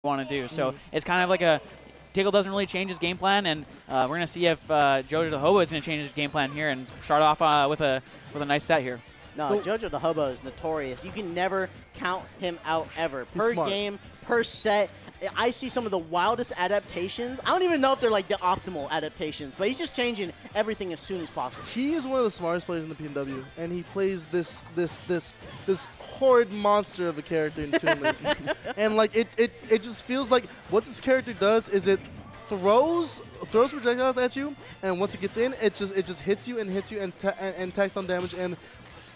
want to do. So it's kind of like a Tickle doesn't really change his game plan, and we're going to see if JoJoDaHoBo is going to change his game plan here and start off with a nice set here. No, JoJoDaHoBo is notorious. You can never count him out ever. Per game, per set. I see some of the wildest adaptations. I don't even know if they're like the optimal adaptations, but he's just changing everything as soon as possible. He is one of the smartest players in the PNW, and he plays this horrid monster of a character in Toon Link. And like it just feels like what this character does is it throws projectiles at you, and once it gets in, it just hits you and tacks on damage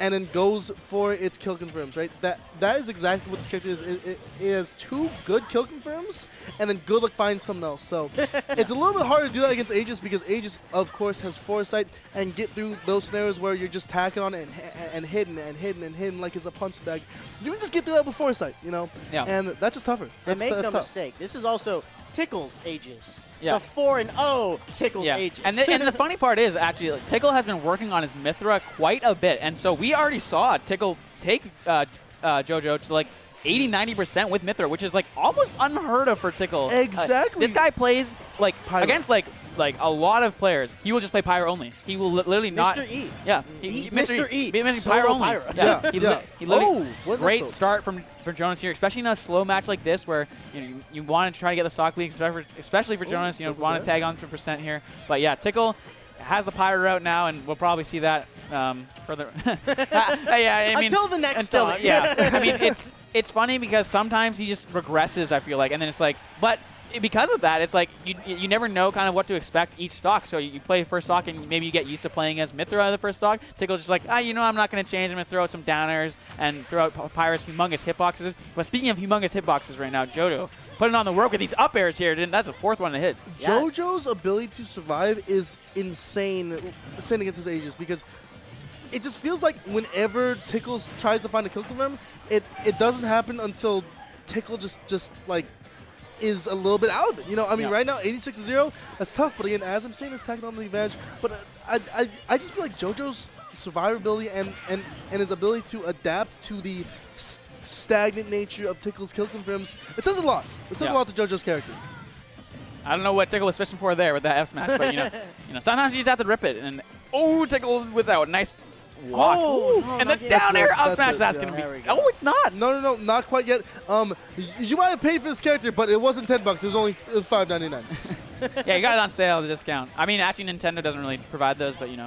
and then goes for its kill confirms, right? That is exactly what this character is. It has 2 good kill confirms, and then good luck finding something else. So it's a little bit harder to do that against Aegis because Aegis, of course, has foresight and get through those scenarios where you're just tacking on it and hidden like it's a punch bag. You can just get through that with foresight, you know? Yeah. And that's just tougher. And make no mistake, this is also Tickle's Aegis. Yeah. The 4-0 Tickle's Aegis. And the funny part is, actually, like, Tickle has been working on his Mithra quite a bit. And so we already saw Tickle take JoJo to like 80–90% with Mithra, which is like almost unheard of for Tickle. Exactly. This guy plays like Pyro. against like a lot of players. He will just play Pyro only. He will literally not. Mr. E. Yeah. Mr. E. Pyro only. Pyro. Yeah. He literally great start start for Jonas here, especially in a slow match like this where you want to try to get the stock lead, especially for Jonas. Want to tag on to % here. But yeah, Tickle has the Pyro out now, and we'll probably see that further. Yeah, I mean, until the next stock. Yeah, I mean, it's funny because sometimes he just regresses, I feel like, and then it's like, but because of that, it's like you never know kind of what to expect each stock. So you play first stock, and maybe you get used to playing against Mithra the first stock. Tickle's just like, I'm not going to change. I'm going to throw out some downers and throw out Pyro's humongous hitboxes. But speaking of humongous hitboxes right now, JoJo putting on the work with these up airs here. That's a 4th one to hit. Yeah. JoJo's ability to survive is insane against his Aegis because it just feels like whenever Tickle tries to find a kill confirm, it doesn't happen until Tickle just like is a little bit out of it. I mean, right now 86-0, that's tough. But again, as I'm saying, it's tacking on the advantage. But I just feel like JoJo's survivability and his ability to adapt to the stagnant nature of Tickle's kill confirms, it says a lot. It says a lot to JoJo's character. I don't know what Tickle was fishing for there with that F smash, but sometimes you just have to rip it. And Tickle with that nice walk. And the down air up smash, that's going to be. Oh, it's not. No, not quite yet. You might have paid for this character, but it wasn't $10. It was only $5.99. Yeah, you got it on sale, the discount. I mean, actually, Nintendo doesn't really provide those, but They do.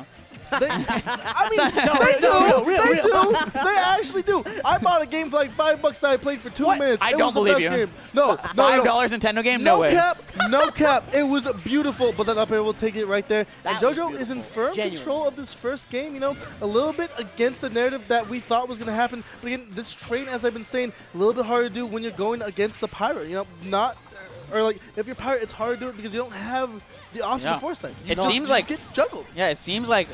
They actually do. I bought a game for like $5 that I played for 2 minutes. I don't believe you. Game. No, $5 Nintendo game? No way. No cap. It was beautiful, but that up air will take it right there. And JoJo is in firm control of this first game. A little bit against the narrative that we thought was going to happen. But again, this train, as I've been saying, a little bit harder to do when you're going against the Pyro. Like if you're Pyro, it's hard to do it because you don't have the option of foresight. It seems like get juggled. Yeah, it seems like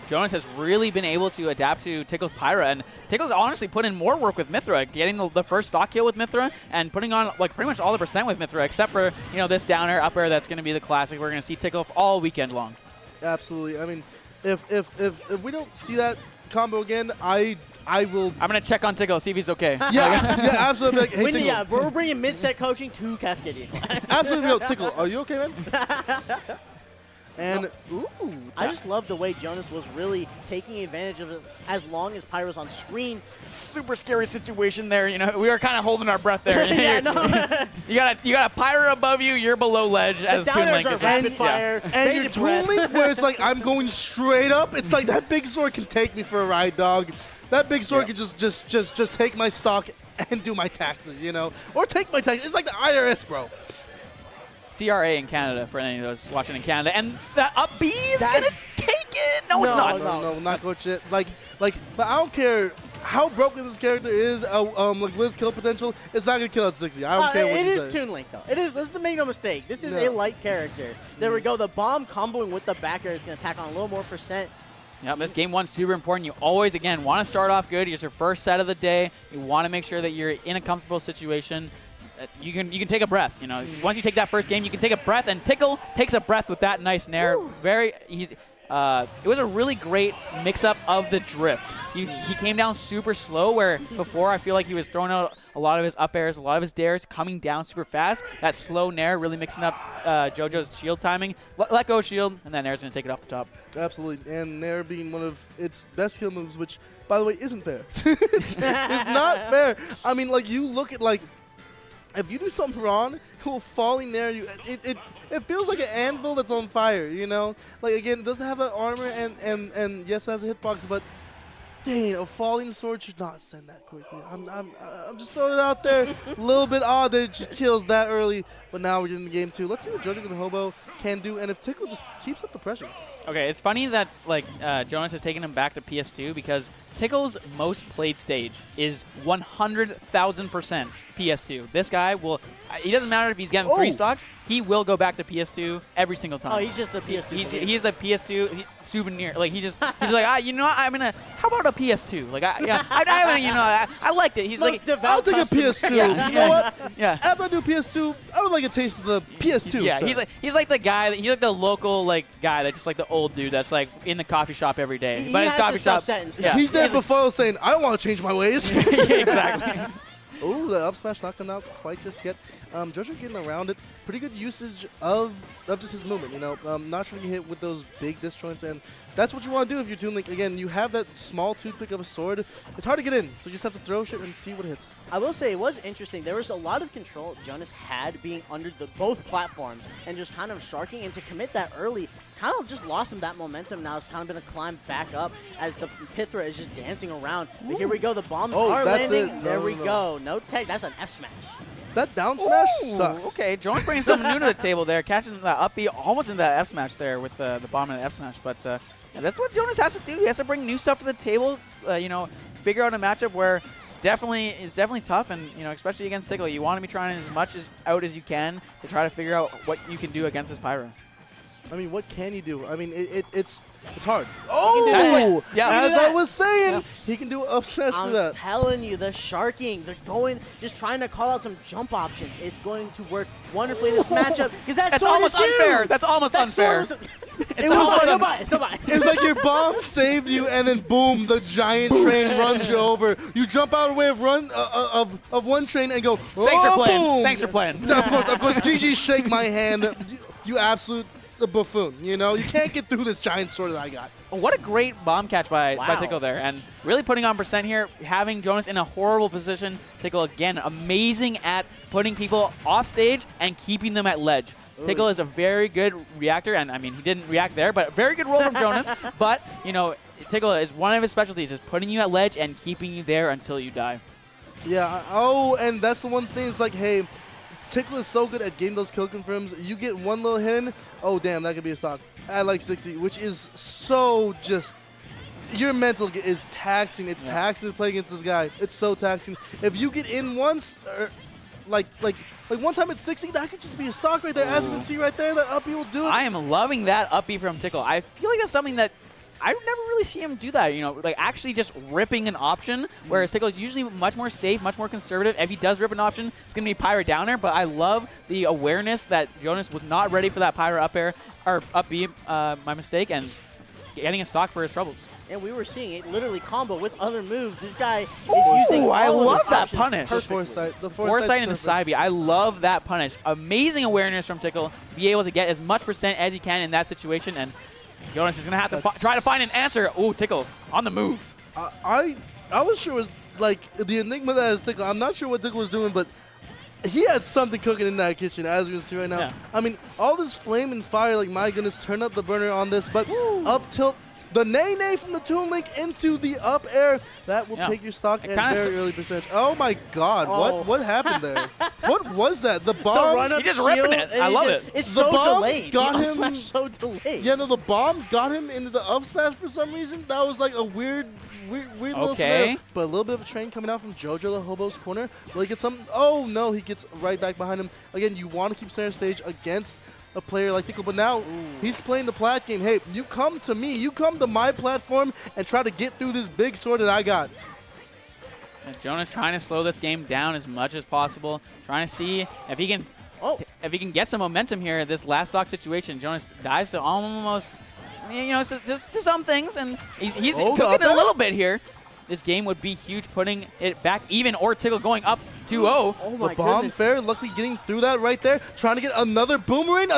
Jonas has really been able to adapt to Tickle's Pyro, and Tickle's honestly put in more work with Mithra, getting the first stock kill with Mithra, and putting on like pretty much all the % with Mithra, except for this down air, up air that's going to be the classic. We're going to see Tickle all weekend long. Absolutely. I mean, if we don't see that combo again, I will. I'm gonna check on Tickle, see if he's okay. Yeah, absolutely. Like, hey, yeah, we're bringing mid-set coaching to Cascadia. Absolutely, no, Tickle. Are you okay, man? And I just love the way Jonas was really taking advantage of it as long as Pyro's on screen. Super scary situation there. We were kind of holding our breath there. Yeah, no. you got a Pyro above you. You're below ledge. As the Toon downers Link are rapid fire. And your Toon Link, where it's like I'm going straight up. It's like that big sword can take me for a ride, dog. That big sword can just take my stock and do my taxes, or take my taxes. It's like the IRS, bro. CRA in Canada for any of those watching in Canada, and that up B is gonna take it. No, it's not. No, not coach it. Like, but I don't care how broken this character is. Like with his kill potential, it's not gonna kill at 60. I don't care what you say. It is Toon Link though. It is. Let's make no mistake. This is a light character. There we go. The bomb comboing with the backer. It's gonna attack on a little more %. Yep, this game one's super important. You always, again, want to start off good. It's your first set of the day. You want to make sure that you're in a comfortable situation. You can take a breath. Once you take that first game, you can take a breath. And Tickle takes a breath with that nice nair. Very easy. It was a really great mix-up of the drift. He came down super slow, where before I feel like he was throwing out a lot of his up airs, a lot of his dares coming down super fast. That slow nair really mixing up JoJo's shield timing. Let go shield, and then nair's going to take it off the top. Absolutely, and nair being one of its best kill moves, which, by the way, isn't fair. It's not fair. I mean, like, you look at, like, if you do something wrong, it will falling nair you. It feels like an anvil that's on fire, you know? Like, again, it doesn't have that armor, and yes, it has a hitbox, but dang, a falling sword should not send that quickly. I'm just throwing it out there. A little bit odd that it just kills that early, but now we're in the game 2. Let's see what JoJoDaHoBo can do, and if Tickle just keeps up the pressure. Okay, it's funny that like Jonas has taken him back to PS2 because Tickle's most played stage is 100,000% PS2. This guy will, he doesn't matter if he's getting 3-stocked, he will go back to PS2 every single time. Oh, he's just the PS2. He's the PS2 souvenir. Like he's like, you know what, how about a PS2? Like I liked it. He's like, I'll take a PS2. Yeah. You know what? Yeah. After I do PS2, I would like a taste of the PS2. Yeah, sir. he's like the guy he's like the local guy that's just like the old dude that's like in the coffee shop every day. But his coffee shop. Yeah. He's there before saying, I don't want to change my ways. Exactly. Oh, the up smash not coming out quite just yet. JoJo getting around it. Pretty good usage of just his movement, you know. Not trying to get hit with those big disjoints, and that's what you want to do if you're Toon Link. Again, you have that small toothpick of a sword. It's hard to get in, so you just have to throw shit and see what hits. I will say it was interesting. There was a lot of control Jonas had being under both platforms and just kind of sharking, and to commit that early kind of just lost him that momentum. Now it's kind of going to climb back up as the Pithra is just dancing around. But here we go. The bombs are landing. There we go. No tech. That's an F smash. That down smash sucks. Okay, Jonas bringing something new to the table there, catching the up B almost into that F smash there with the bomb and the F smash. But yeah, that's what Jonas has to do. He has to bring new stuff to the table. Figure out a matchup where it's definitely tough, and especially against Tickle, you want to be trying as much out as you can to try to figure out what you can do against this Pyro. I mean, what can you do? I mean, it's hard. Oh, yeah. As I was saying, he can do up smash for that. I'm telling you, the sharking, they're just trying to call out some jump options. It's going to work wonderfully in this matchup because that's almost unfair. That's almost unfair. It was like your bomb saved you, and then boom, the giant train runs you over. You jump out of the way of one train and go. Thanks for playing. Boom. Thanks for playing. No, of course. GG, shake my hand. You absolute buffoon. You can't get through this giant sword that I got. What a great bomb catch by Tickle there, and really putting on percent here, having Jonas in a horrible position. Tickle again, amazing at putting people off stage and keeping them at ledge. Tickle is a very good reactor, and I mean, he didn't react there, but a very good roll from Jonas. But, Tickle is one of his specialties, is putting you at ledge and keeping you there until you die. Yeah, and that's the one thing, it's like, hey, Tickle is so good at getting those kill confirms. You get one little hit in, oh damn, that could be a stock at like 60, which is so just, your mental is taxing. It's taxing to play against this guy. It's so taxing. If you get in once, like one time at 60, that could just be a stock right there. As you can see right there, that up B will do it. I am loving that up B from Tickle. I feel like that's something that I never really see him do that, actually just ripping an option, whereas Tickle is usually much more safe, much more conservative. If he does rip an option, it's going to be Pyro downer, but I love the awareness that Jonas was not ready for that Pyro up air, or up B, my mistake, and getting a stock for his troubles. And we were seeing it literally combo with other moves. This guy is using all I of love his that options punish. perfectly. The foresight and the side B. I love that punish. Amazing awareness from Tickle to be able to get as much percent as he can in that situation, and Jonas is going to have to try to find an answer. Oh, Tickle on the move. I was sure it was like the enigma that is Tickle. I'm not sure what Tickle was doing, but he had something cooking in that kitchen, as we can see right now. Yeah. I mean, all this flame and fire, like, my goodness, turn up the burner on this, but up tilt. The nay-nay from the Toon Link into the up air. That will take your stock at very early percentage. Oh, my God. Oh. What happened there? What was that? The bomb? He just ripping it. I love it. It's The so bomb delayed. got The him- up smash so delayed. Yeah, no, the bomb got him into the up smash for some reason. That was like a weird little scenario. But a little bit of a train coming out from JoJoDaHoBo's corner. Will he get something? Oh, no, he gets right back behind him. Again, you want to keep center stage against a player like Tickle, but now he's playing the plat game. Hey, you come to me, you come to my platform and try to get through this big sword that I got. And Jonas trying to slow this game down as much as possible, trying to see if he can get some momentum here. This last stock situation, Jonas dies to almost, to some things, and he's cooking a little bit here. this game would be huge, putting it back even, or Tickle going up 2-0. Oh my The bomb goodness. fair, luckily getting through that right there. Trying to get another boomerang,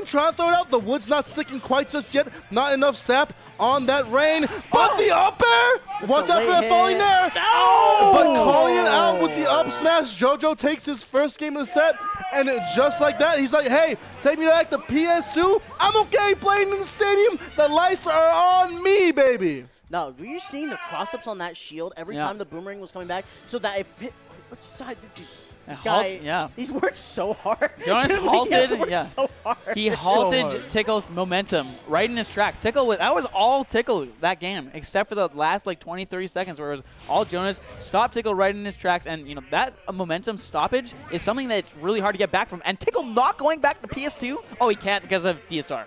trying to throw it out. The wood's not sticking quite just yet. Not enough sap on that rain. But the up air! Watch out for that falling there. No! But calling it out with the up smash. JoJo takes his first game of the set. And just like that, he's like, hey, take me back to PS2. I'm okay playing in the stadium. The lights are on me, baby. No, were you seeing the cross-ups on that shield every time the boomerang was coming back? So that if it, this guy, he's worked so hard. Jonas Dude, halted, he has worked so hard. He halted Tickle's momentum right in his tracks. Tickle, that was all Tickle that game, except for the last like 20, 30 seconds where it was all Jonas. Stopped Tickle right in his tracks, and you know that momentum stoppage is something that's really hard to get back from. And Tickle not going back to PS2? Oh, he can't because of DSR.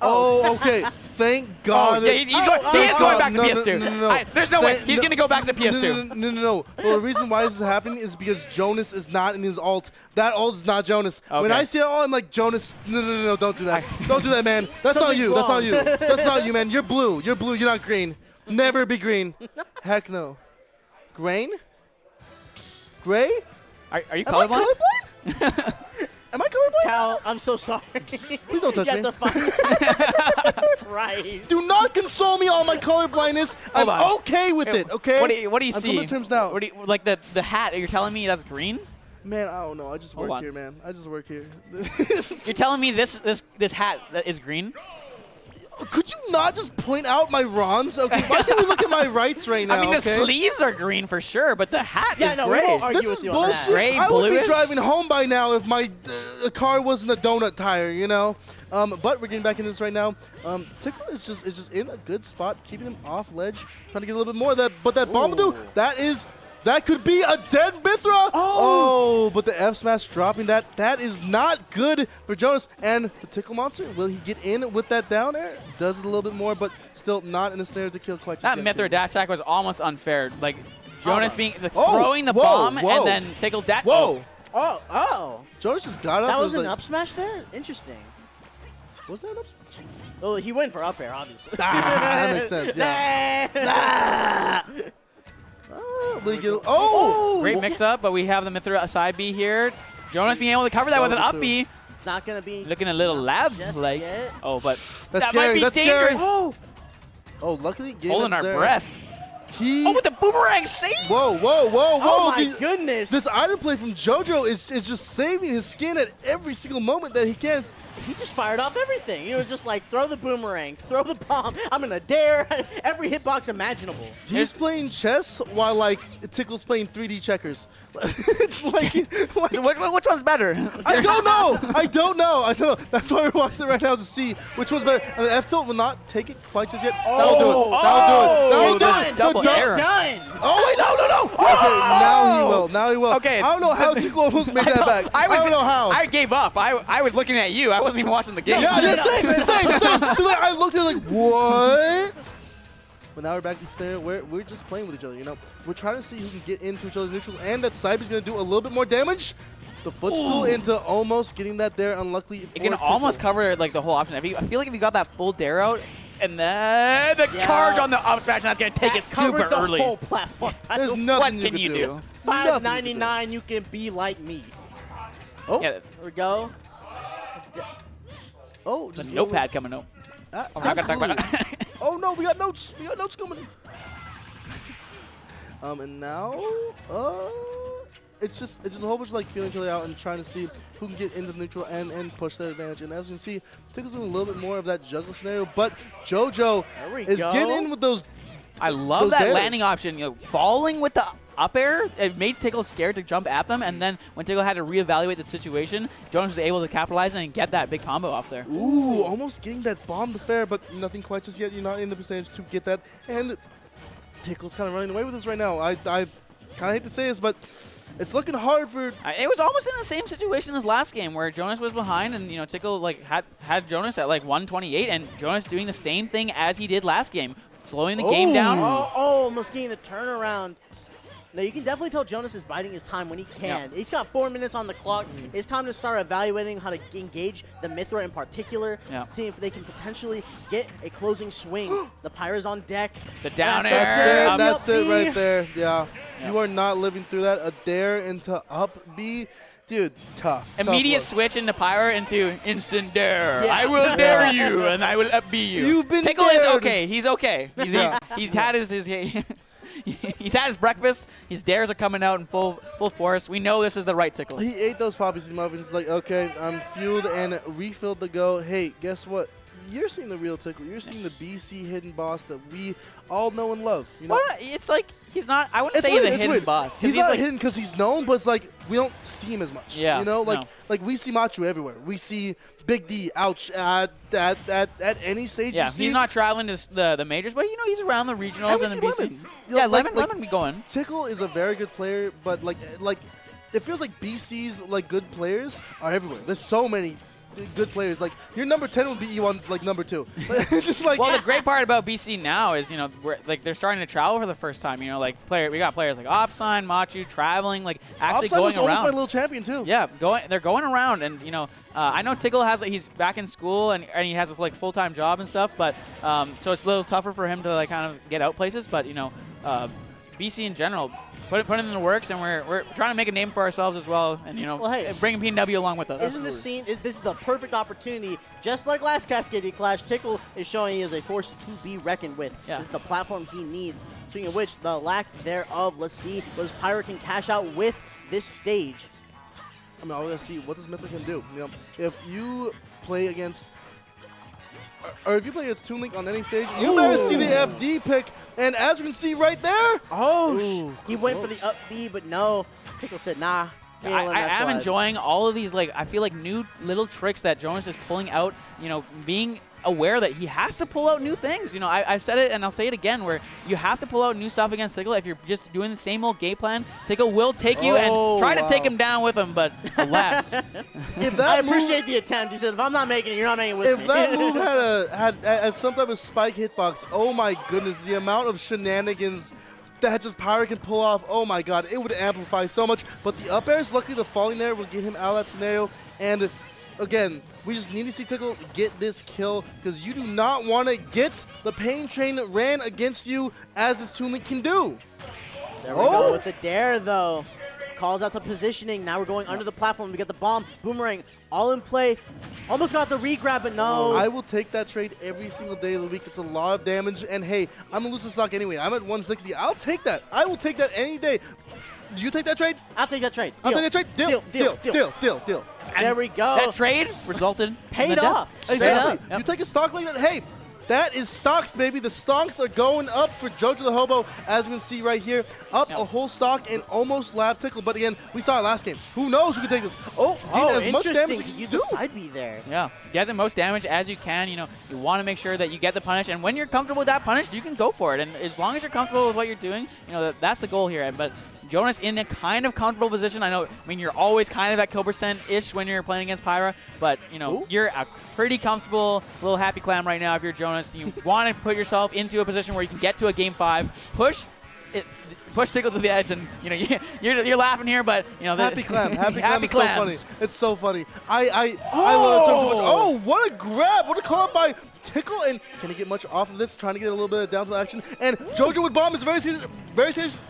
Oh, okay. Thank God. Yeah, he is going back to PS2. No. There's no way. He's going to go back to PS2. No. Well, the reason why this is happening is because Jonas is not in his ult. That ult is not Jonas. Okay. When I see it all, I'm like, Jonas, no, don't do that. Don't do that, man. That's not you. That's not you. That's not you, man. You're blue. You're blue. You're not green. Never be green. Heck no. Grain? Gray? Are you Am I colorblind? colorblind? Am I colorblind? Cal, I'm so sorry. Please don't touch me. Jesus Christ. Do not console me on my colorblindness. I'm okay with it, okay? What do you I'm see? coming to terms now. What do you, like the hat? You're telling me that's green? Man, I don't know. I just work here, man. I just work here. You're telling me this hat that is green? Could you not just point out my wrongs? Okay, why can't we look at my rights right now? I mean, the sleeves are green for sure, but the hat is no, gray. we won't argue This with is you on that. bullshit. Gray, I would be bluish? driving home by now if my car wasn't a donut tire, you know. But we're getting back into this right now. Tickle is just in a good spot, keeping him off ledge, trying to get a little bit more of that. But that bomb do that could be a dead Mithra. Oh, but the F smash dropping that is not good for Jonas. And the Tickle monster, will he get in with that down air? Does it a little bit more, but still not in the snare to kill quite just That yet. Mithra dash attack was almost unfair. Like Jonas throwing the bomb and then Tickle that. Whoa. Oh. Jonas just got up. That was and an like, up smash there? Interesting. Was that an up smash? Oh, he went for up air, obviously. That makes sense, yeah. Great mix up, but we have the Mithra side B here. Jonas being able to cover that with an up B. It's not going to be Looking a little lab just like. yet. Oh, but That's that scary. might be That's dangerous. scary. Oh, luckily, Holding our breath. Oh, with the boomerang save. Whoa. Oh my goodness. This item play from JoJo is just saving his skin at every single moment that he can. He just fired off everything. He was just like, throw the boomerang, throw the bomb. I'm going to dare every hitbox imaginable. He's playing chess while, like, Tickle's playing 3D checkers. Which one's better? I don't know. That's why we're watching it right now to see which one's better. And the F tilt will not take it quite just yet. That'll do it. Double error. Done. Oh, wait, no. Okay, now he will. Okay. I don't know how Tickle almost made that back. I don't know how. I gave up. I was looking at you. I wasn't even watching the game. Yeah, same. So like, I looked at it like, what? But now we're back in snare. We're just playing with each other, you know. We're trying to see who can get into each other's neutral, and that Cyber's going to do a little bit more damage. The footstool into almost getting that there, unluckily. It can almost cover like the whole option. I feel like if you got that full dare out, and then the charge on the up smash, that's going to take it super the early. Whole platform. There's nothing What can you do? $5.99, you can be like me. Oh, Yeah, There we go. oh, the just notepad coming up. I'm not going to talk about that. Oh no, we got notes. We got notes coming. And now, it's just a whole bunch of like feeling each other out and trying to see who can get into the neutral and push their advantage. And as you can see, Tickle's doing a little bit more of that juggle scenario, but JoJo is getting in with those. I love those that dares. landing option. You know, falling with the up air, it made Tickle scared to jump at them, and then when Tickle had to reevaluate the situation, Jonas was able to capitalize and get that big combo off there. Ooh, almost getting that bomb to fair, but nothing quite just yet. You're not in the percentage to get that, and Tickle's kind of running away with this right now. I kind of hate to say this, but it's looking hard for. It was almost in the same situation as last game where Jonas was behind, and you know Tickle like had Jonas at like 128, and Jonas doing the same thing as he did last game, slowing the game down. Almost getting a turnaround. No, you can definitely tell Jonas is biding his time when he can. He's got 4 minutes on the clock. It's time to start evaluating how to engage the Mythra in particular, seeing if they can potentially get a closing swing. The Pyra's on deck. The down air. air. That's it right there. Yeah. You are not living through that. A dare into up B. Dude, tough. Immediate tough switch into Pyra into instant dare. Yeah. I will dare you, and I will up B you. You've been Tickle is dared. okay. He's okay. He's had his he's had his breakfast. His dares are coming out in full force. We know this is the right Tickle. He ate those poppies and muffins. He's like, okay, I'm fueled and refilled to go. Hey, guess what? You're seeing the real Tickle. You're seeing the BC hidden boss that we all know and love. You know? Well, it's like he's not. I wouldn't say he's a hidden boss. He's not hidden because he's known, but it's like we don't see him as much. Yeah. You know, like we see Machu everywhere. We see Big D ouch at any stage. Yeah, you see he's not traveling to the majors, but he's around the regionals and we and see the BC. Lemon. Yeah, Like, Lemon be going. Tickle is a very good player, but like it feels like BC's like good players are everywhere. There's so many good players. Like your number 10 will beat you on like number 2. Just like Well, the great part about BC now is they're starting to travel for the first time. We got players like Opsign, Machu traveling, like actually Opsign going was almost around. my little champion too. Yeah, they're going around, and I know Tickle he's back in school and he has a full-time job and stuff, but so it's a little tougher for him to like kind of get out places. But BC in general, put it in the works, and we're trying to make a name for ourselves as well, and bring PNW along with us. Isn't this scene? This is the perfect opportunity. Just like last Cascadia Clash, Tickle is showing he is a force to be reckoned with. Yeah. This is the platform he needs. Speaking of which, the lack thereof. Let's see what Pyra can cash out with this stage. I mean, I want to see what this Mythic can do. If you play against, or if you play against Toon Link on any stage, you better see the FD pick. And as we can see right there, He went for the up B, but no. Tickle said, nah. I am enjoying all of these, I feel like new little tricks that Jonas is pulling out, being aware that he has to pull out new things. I've said it and I'll say it again, where you have to pull out new stuff against Tickle. If you're just doing the same old game plan, Tickle will take you and try to take him down with him, but alas. I appreciate the attempt. He said, if I'm not making it, you're not making it with me. If that move had some type of spike hitbox, oh my goodness, the amount of shenanigans that just Pyra can pull off, oh my god, it would amplify so much. But the up airs, luckily the falling there will get him out of that scenario. And again, we just need to see Tickle get this kill, because you do not want to get the pain train ran against you as this Toon Link can do. There we go with the dare, though. Calls out the positioning. Now we're going under the platform. We get the bomb, boomerang, all in play. Almost got the re-grab, but no. I will take that trade every single day of the week. It's a lot of damage, and hey, I'm going to lose the stock anyway. I'm at 160. I'll take that. I will take that any day. Do you take that trade? I'll take that trade. I'll take that trade. Deal. And there we go. That trade resulted paid off. Exactly. Yep. You take a stock like that. Hey, that is stocks, baby. The stocks are going up for JoJoDaHoBo, as we can see right here. Up a whole stock and almost lab Tickle. But again, we saw it last game. Who knows who can take this? As much damage as you use do. the side B there. Yeah, get the most damage as you can. You want to make sure that you get the punish, and when you're comfortable with that punish, you can go for it. And as long as you're comfortable with what you're doing, that's the goal here. But Jonas in a kind of comfortable position. I mean, you're always kind of at kill percent-ish when you're playing against Pyra, but, you're a pretty comfortable little happy clam right now if you're Jonas. You want to put yourself into a position where you can get to a Game 5, push Tickle to the edge, and, you're laughing here, but, Happy clam. Happy clam is so funny. It's so funny. I love it so much. Oh, what a grab. What a call up by Tickle, and can he get much off of this? Trying to get a little bit of down to action, and JoJo with bomb is very serious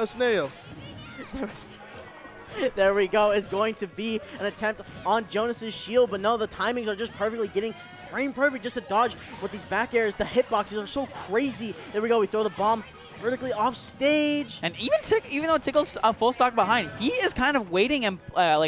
scenario. There we go. It's going to be an attempt on Jonas's shield, but no, the timings are just perfectly getting frame perfect just to dodge with these back airs. The hitboxes are so crazy. There we go. We throw the bomb vertically off stage. And even though Tickle's full stock behind, he is kind of waiting and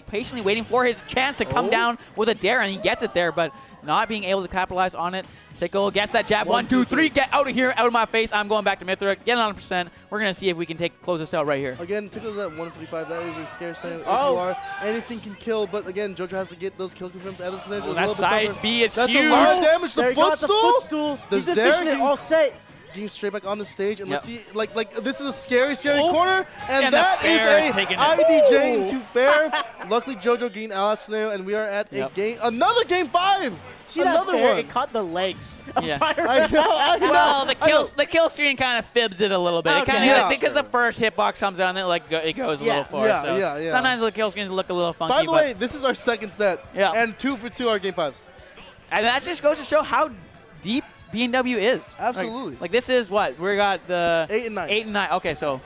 patiently waiting for his chance to come down with a dare, and he gets it there, but not being able to capitalize on it. Tickle gets that jab. 1, 2, 3. Get out of here, out of my face. I'm going back to Mythra. Get on 100%. We're going to see if we can close this out right here. Again, Tickle's at 155. That is a scarce thing. If you are, anything can kill, but again, JoJo has to get those kill confirms at this potential. That side B is That's huge. a lot of damage. The There footstool. the footstool. He's efficient and all set. getting straight back on the stage, and Yep. let's see, like this is a scary Oh. corner, and And the that is fair is a taking it. IDJ into fair. Luckily, JoJo getting out of that scenario, and we are at Yep. another game 5. See that Another fair? one. It caught the legs. of Yeah. Pyro. I know. Well, I know. the kill stream kind of fibs it a little bit. It Okay. kinda, Yeah. because the first hitbox comes out and then it goes a Yeah. little far. Yeah, so yeah. Sometimes the kill screens look a little funky. By the but, way, this is our second set, Yeah. and 2 for 2 are game 5s. and that just goes to show how deep B&W is. Absolutely. Like this is what we got the 8 and 9. 8 and 9. Okay, so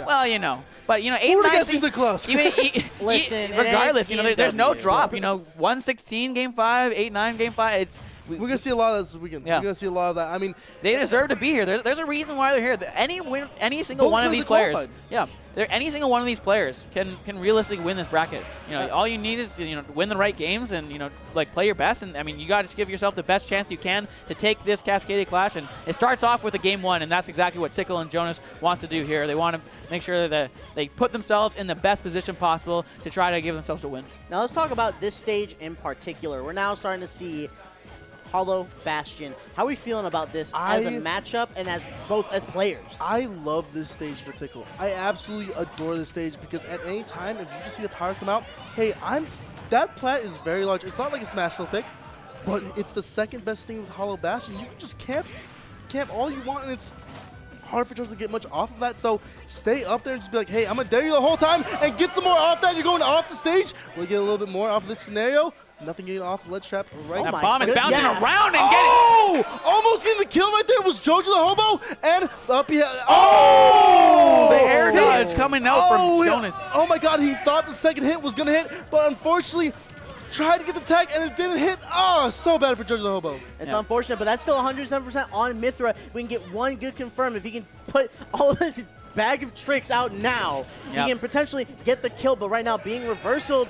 well, but 8 Who and would 9 have guessed these are close? Listen, it ain't regardless, there's no B&W. drop. 116 game 5, 8-9 game 5. We're going to see a lot of that this weekend. Yeah. We're going to see a lot of that. I mean, They deserve to be here. There's a reason why they're here. Any single Both one of sides these are players, qualified. any single one of these players can realistically win this bracket. All you need is to win the right games and play your best. And I mean, you got to just give yourself the best chance you can to take this Cascadia Clash. And it starts off with a game 1, and that's exactly what Tickle and Jonas wants to do here. They want to make sure that they put themselves in the best position possible to try to give themselves a win. Now let's talk about this stage in particular. We're now starting to see Hollow Bastion. How are we feeling about this as a matchup and as both as players? I love this stage for Tickle. I absolutely adore this stage because at any time, if you just see the power come out, hey, that plat is very large. It's not like a Smashville pick, but it's the second best thing with Hollow Bastion. You can just camp all you want, and it's hard for Jones to get much off of that. So stay up there and just be like, hey, I'm gonna dare you the whole time and get some more off that. You're going off the stage. We'll get a little bit more off of this scenario. Nothing getting off the ledge trap right That my bomb is goodness. bouncing Yeah. around and Almost getting the kill right there was JoJoDaHoBo, and up he the air dodge coming out from Jonas. Oh my god, he thought the second hit was gonna hit, but unfortunately tried to get the tag and it didn't hit. Oh, so bad for JoJoDaHoBo. It's unfortunate, but that's still 107% on Mythra. We can get one good confirm. If he can put all of his bag of tricks out now, he can potentially get the kill, but right now being reversaled,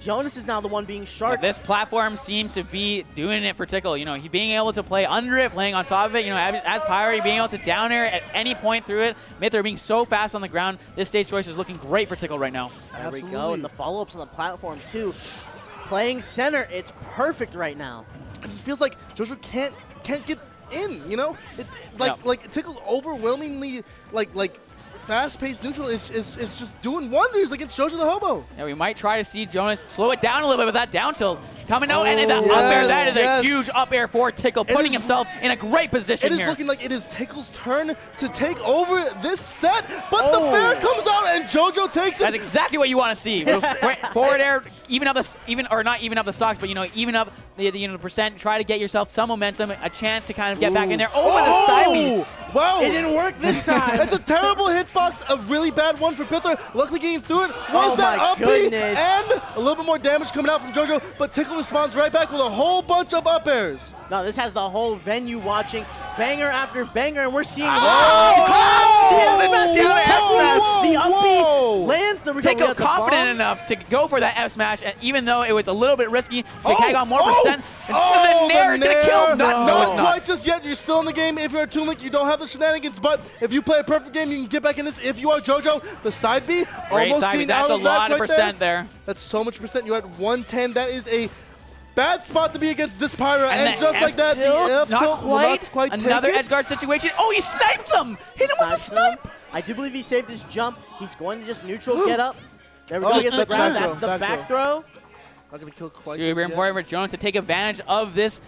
Jonas is now the one being sharp. This platform seems to be doing it for Tickle. He being able to play under it, playing on top of it. As Pyre, being able to down air at any point through it. Mythra being so fast on the ground. This stage choice is looking great for Tickle right now. There we go, and the follow-ups on the platform too. Playing center, it's perfect right now. It just feels like JoJo can't get in. Like Tickle's overwhelmingly like fast-paced neutral is just doing wonders against JoJoDaHoBo. Yeah, we might try to see Jonas slow it down a little bit with that down tilt coming out, and the up air. That is a huge up air for Tickle, putting himself in a great position It is here. looking like it is Tickle's turn to take over this set, but the fair comes out and JoJo takes it. That's exactly what you want to see. Forward air, even up the stocks, but even up the percent. Try to get yourself some momentum, a chance to kind of get back in there. Oh, the side beat. Wow. It didn't work this time. That's a terrible hitbox, a really bad one for Pither. Luckily getting through it. Was that my up B? goodness. And a little bit more damage coming out from JoJo, but Tickle responds right back with a whole bunch of up airs. No, this has the whole venue watching banger after banger, and we're seeing The up B lands the Tickle confident enough to go for that F smash, and even though it was a little bit risky to tag on more percent, and the Nair is gonna kill. No, it's not. quite just yet. You're still in the game. If you're a Toon Link, you don't have the shenanigans, but if you play a perfect game, you can get back in this. If you are JoJo, the side B, Great almost side getting beat. That's out a of that lot of right percent there. That's so much percent. You're at 110. That is a bad spot to be against this Pyra, and the just like that, the F tilt will not quite another take it. edge guard situation. Oh, he sniped him! Hit him with a snipe! I do believe he saved his jump. He's going to just neutral get up. There we go. Gets the that's grab. back That's throw, the back back throw. Not going to kill quite Super just yet. important for Jones to take advantage of this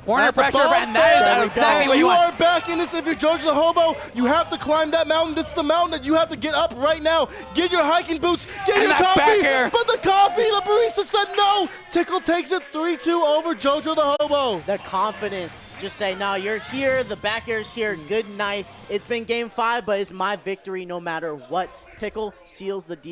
corner That's a pressure, bomb and that is exactly what you want. are back in this. If you're JoJoDaHoBo, you have to climb that mountain. This is the mountain that you have to get up right now. Get your hiking boots. Get And your that coffee. back air. But the coffee, the barista said no. Tickle takes it 3-2 over JoJoDaHoBo. The confidence. Just say, no, you're here. The back air's here. Good night. It's been game 5, but it's my victory no matter what. Tickle seals the deal.